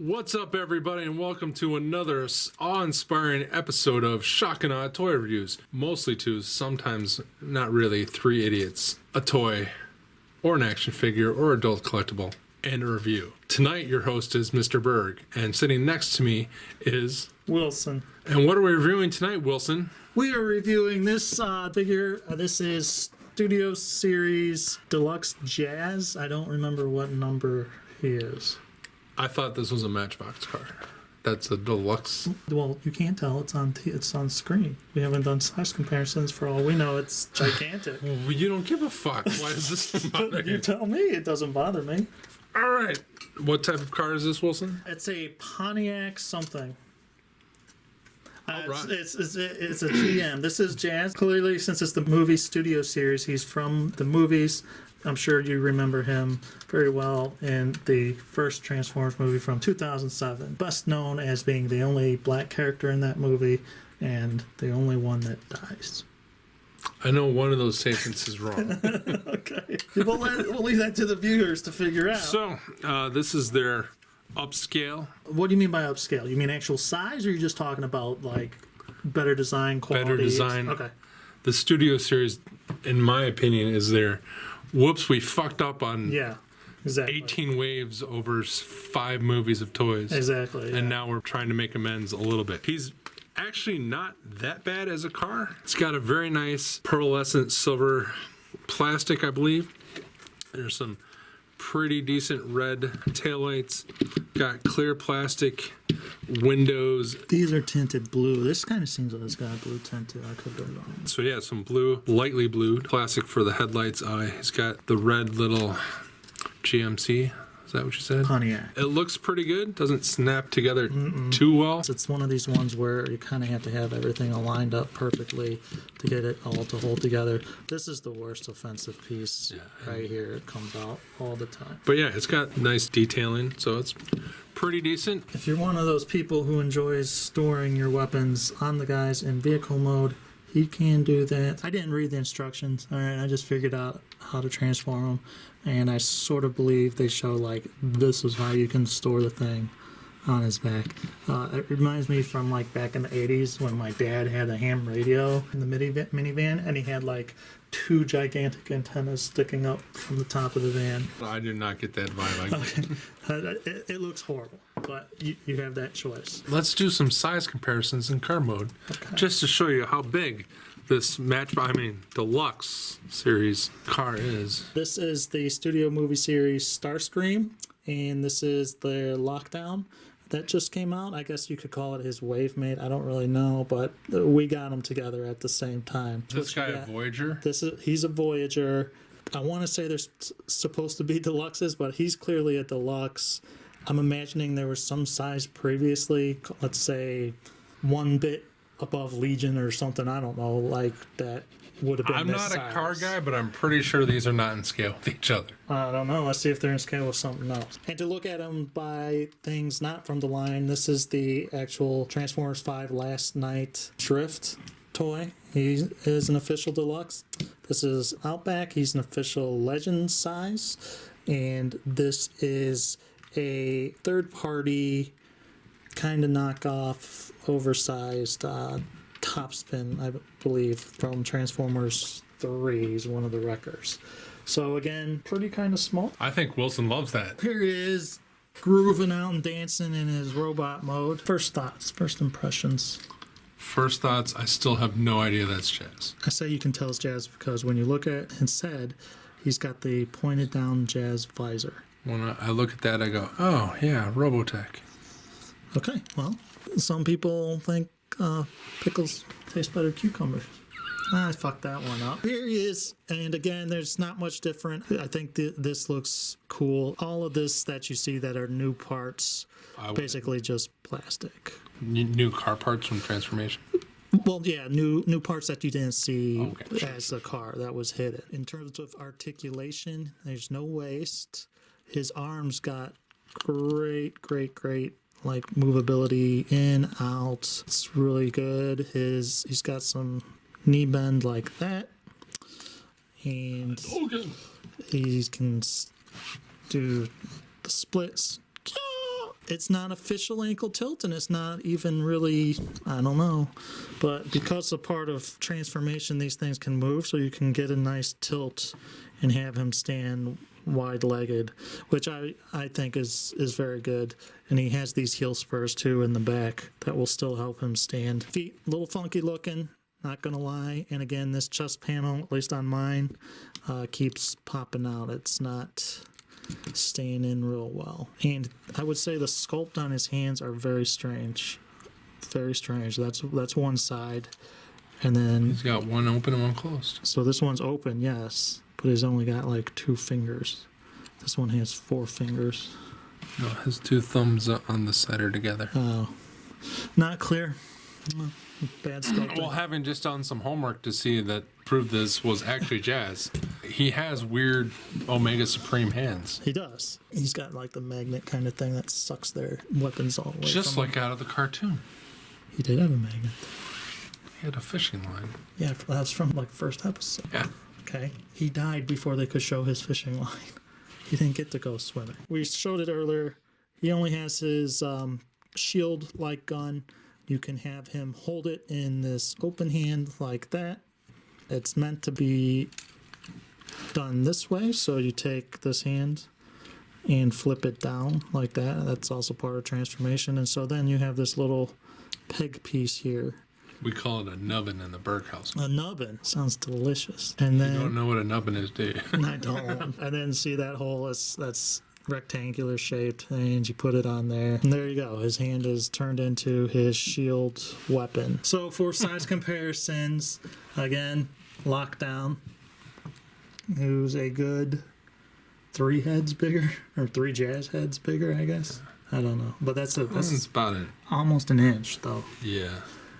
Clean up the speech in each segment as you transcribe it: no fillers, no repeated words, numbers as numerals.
What's up, everybody, and welcome to another awe-inspiring episode of Shock and Awe Toy Reviews. Mostly two, sometimes not really, three idiots, a toy, or an action figure, or adult collectible, and a review. Tonight, your host is Mr. Berg, and sitting next to me is... Wilson. And what are we reviewing tonight, Wilson? We are reviewing this figure. This is Studio Series Deluxe Jazz. I don't remember what number he is. I thought this was a Matchbox car. That's a deluxe. Well, you can't tell. It's on screen. We haven't done size comparisons. For all we know, it's gigantic. Well, you don't give a fuck. Why does this bother you? You tell me. It doesn't bother me. All right. What type of car is this, Wilson? It's a Pontiac something. All right. It's a GM. This is Jazz. Clearly, since it's the movie Studio Series, he's from the movies. I'm sure you remember him very well in the first Transformers movie from 2007. Best known as being the only black character in that movie and the only one that dies. I know one of those statements is wrong. Okay. We'll leave that to the viewers to figure out. So, this is their upscale. What do you mean by upscale? You mean actual size, or are you just talking about, like, better design, quality? Better design. Okay. The Studio Series, in my opinion, is their... Whoops, we fucked up on exactly. 18 waves over 5 movies of toys. Exactly. And now we're trying to make amends a little bit. He's actually not that bad as a car. It's got a very nice pearlescent silver plastic, I believe. There's some pretty decent red taillights. Got clear plastic windows. These are tinted blue. This kind of seems like it's got a blue tint to it. I could be wrong. So yeah, some blue, lightly blue, plastic for the headlights. He's got the red little GMC. Is that what you said? Pontiac. It looks pretty good. Doesn't snap together too well. It's one of these ones where you kind of have to have everything all lined up perfectly to get it all to hold together. This is the worst offensive piece right here. It comes out all the time. But yeah, it's got nice detailing, so it's pretty decent. If you're one of those people who enjoys storing your weapons on the guys in vehicle mode, he can do that. I didn't read the instructions. All right, I just figured out how to transform them, and I sort of believe they show, like, this is how you can store the thing on his back. It reminds me from, like, back in the 80s when my dad had a ham radio in the minivan, and he had, like, 2 gigantic antennas sticking up from the top of the van. I did not get that vibe. It looks horrible, but you have that choice. Let's do some size comparisons in car mode, just to show you how big this Deluxe series car is. This is the Studio Movie Series Starscream, and this is their Lockdown that just came out. I guess you could call it his wave mate. I don't really know, but we got them together at the same time. This guy a Voyager? He's a Voyager. I want to say there's supposed to be Deluxes, but he's clearly a Deluxe. I'm imagining there was some size previously, let's say 1 bit above Legion or something. I don't know, like that would have been I'm not a car guy, but I'm pretty sure these are not in scale with each other. I don't know. Let's see if they're in scale with something else. And to look at them by things not from the line, this is the actual Transformers 5 Last Night Drift toy. He is an official Deluxe. This is Outback. He's an official Legend size. And this is a third-party kind of knockoff, oversized Topspin, I believe, from Transformers 3. He's one of the wreckers. So again, pretty kind of small. I think Wilson loves that. Here he is, grooving out and dancing in his robot mode. First thoughts, first impressions. First thoughts, I still have no idea that's Jazz. I say you can tell it's Jazz because when you look at his head, he's got the pointed down Jazz visor. When I look at that, I go, oh, yeah, Robotech. Okay, well, some people think pickles taste better than cucumbers. I fucked that one up. Here he is, and again, there's not much different. I think this looks cool. All of this that you see that are new parts, basically just plastic. New car parts from Transformation? Well, yeah, new parts that you didn't see as a car that was hidden. In terms of articulation, there's no waist. His arms got great like movability in, out. It's really good. He's got some knee bend like that, and he can do the splits it's not official ankle tilt, and it's not even really, I don't know. But because a part of transformation, these things can move, so you can get a nice tilt and have him stand wide-legged, which I think is very good. And he has these heel spurs too in the back that will still help him stand. Feet a little funky looking, not gonna lie. And again, this chest panel, at least on mine, keeps popping out. It's not staying in real well. And I would say the sculpt on his hands are very strange. Very strange. That's one side. And then he's got one open and one closed. So this one's open, yes. But he's only got like 2 fingers. This one has 4 fingers. No, his 2 thumbs on the side are together. Oh, not clear. Bad sculpting. Well, having just done some homework to see that proved this was actually Jazz, he has weird Omega Supreme hands. He does. He's got like the magnet kind of thing that sucks their weapons all the way. Just from like out of the cartoon. He did have a magnet. He had a fishing line. Yeah, that's from like first episode. Yeah. Okay. He died before they could show his fishing line. He didn't get to go swimming. We showed it earlier. He only has his shield-like gun. You can have him hold it in this open hand like that. It's meant to be done this way. So you take this hand and flip it down like that. That's also part of transformation. And so then you have this little peg piece here. We call it a nubbin in the Berg house. A nubbin. Sounds delicious. And then You don't know what a nubbin is, do you? I don't. And then see that hole that's rectangular shaped, and you put it on there. And there you go. His hand is turned into his shield weapon. So for size comparisons, again, Lockdown, who's a good 3 heads bigger, or 3 Jazz heads bigger, I guess. I don't know. But that's about it. Almost an inch, though. Yeah.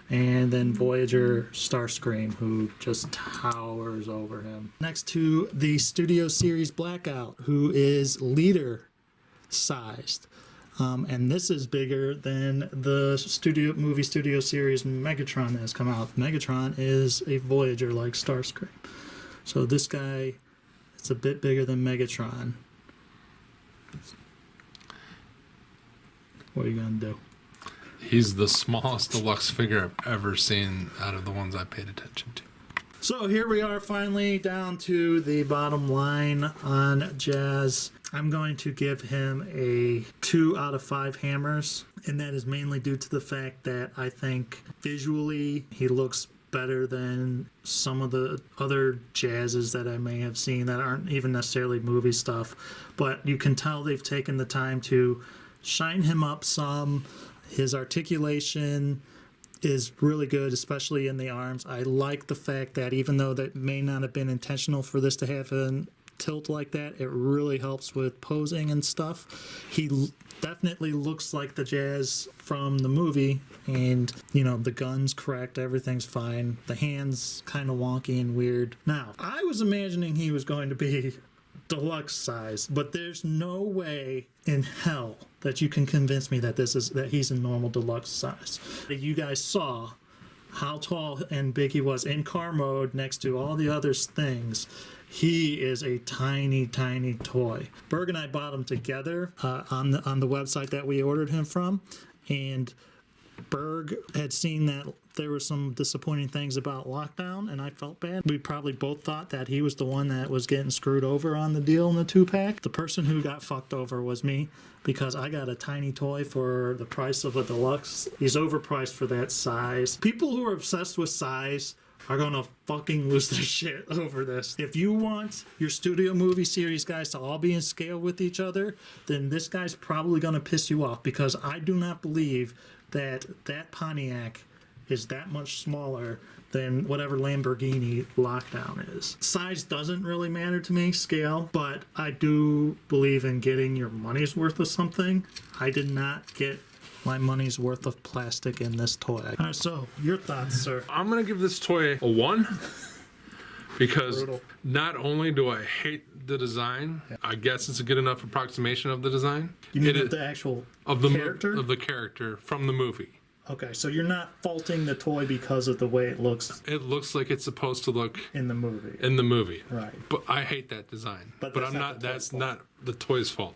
And then Voyager Starscream, who just towers over him. Next to the Studio Series Blackout, who is leader sized. And this is bigger than the movie Studio Series Megatron that has come out. Megatron is a Voyager like Starscream. So this guy is a bit bigger than Megatron. What are you going to do? He's the smallest deluxe figure I've ever seen out of the ones I paid attention to. So here we are finally down to the bottom line on Jazz. I'm going to give him a 2 out of 5 hammers, and that is mainly due to the fact that I think visually he looks better than some of the other Jazzes that I may have seen that aren't even necessarily movie stuff. But you can tell they've taken the time to shine him up some. His articulation is really good, especially in the arms. I like the fact that even though that may not have been intentional for this to have a tilt like that, it really helps with posing and stuff. He definitely looks like the Jazz from the movie, and you know, the gun's correct, everything's fine. The hands kind of wonky and weird. Now, I was imagining he was going to be deluxe size, but there's no way in hell that you can convince me that he's a normal deluxe size. You guys saw how tall and big he was in car mode next to all the other things. He is a tiny, tiny toy. Berg and I bought him together on the website that we ordered him from, and Berg had seen that there were some disappointing things about Lockdown, and I felt bad. We probably both thought that he was the one that was getting screwed over on the deal in the 2-pack. The person who got fucked over was me, because I got a tiny toy for the price of a deluxe. He's overpriced for that size. People who are obsessed with size are gonna fucking lose their shit over this. If you want your studio movie series guys to all be in scale with each other, then this guy's probably gonna piss you off, because I do not believe that Pontiac is that much smaller than whatever Lamborghini Lockdown is. Size doesn't really matter to me, scale, but I do believe in getting your money's worth of something. I did not get my money's worth of plastic in this toy. All right, so your thoughts, sir? I'm going to give this toy a 1 because Brutal. Not only do I hate the design, I guess it's a good enough approximation of the design. You mean the actual of the character? Of the character from the movie. Okay, so you're not faulting the toy because of the way it looks It looks like it's supposed to look in the movie. in the movie. Right. But I hate that design. But But that's I'm not not. the toy's That's fault. not the toy's fault.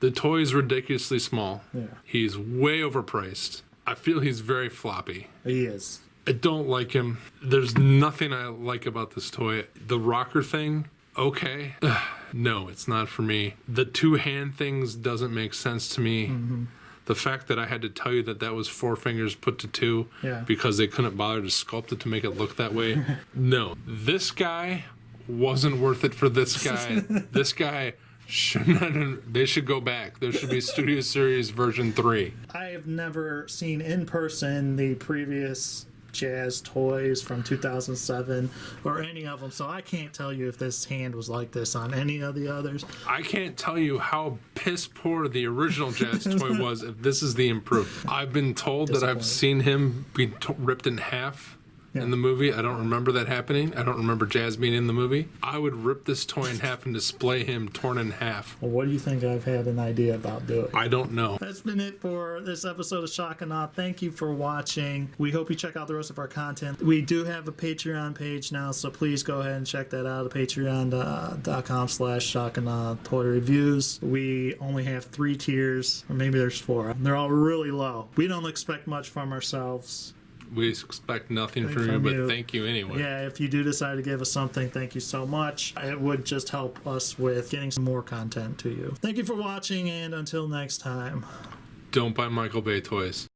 The toy is ridiculously small. Yeah. He's way overpriced. I feel he's very floppy. He is. I don't like him. There's nothing I like about this toy. The rocker thing, okay. No, it's not for me. The two hand things doesn't make sense to me. The fact that I had to tell you that that was 4 fingers put to 2 Yeah. because they couldn't bother to sculpt it to make it look that way. No, this guy wasn't worth it for this guy. This guy should not. They should go back. There should be Studio Series version 3. I have never seen in person the previous Jazz toys from 2007 or any of them, so I can't tell you if this hand was like this on any of the others. I can't tell you how piss poor the original Jazz toy was if this is the improved. I've been told that I've seen him be ripped in half in the movie. I don't remember that happening. I don't remember Jazz being in the movie. I would rip this toy in half and display him torn in half. Well, what do you think I've had an idea about doing? I don't know. That's been it for this episode of Shock and Awe. Thank you for watching. We hope you check out the rest of our content. We do have a Patreon page now, so please go ahead and check that out at patreon.com/shockandAwe toy reviews. We only have 3 tiers, or maybe there's 4. They're all really low. We don't expect much from ourselves. We expect nothing from you, but thank you anyway. Yeah, if you do decide to give us something, thank you so much. It would just help us with getting some more content to you. Thank you for watching, and until next time. Don't buy Michael Bay toys.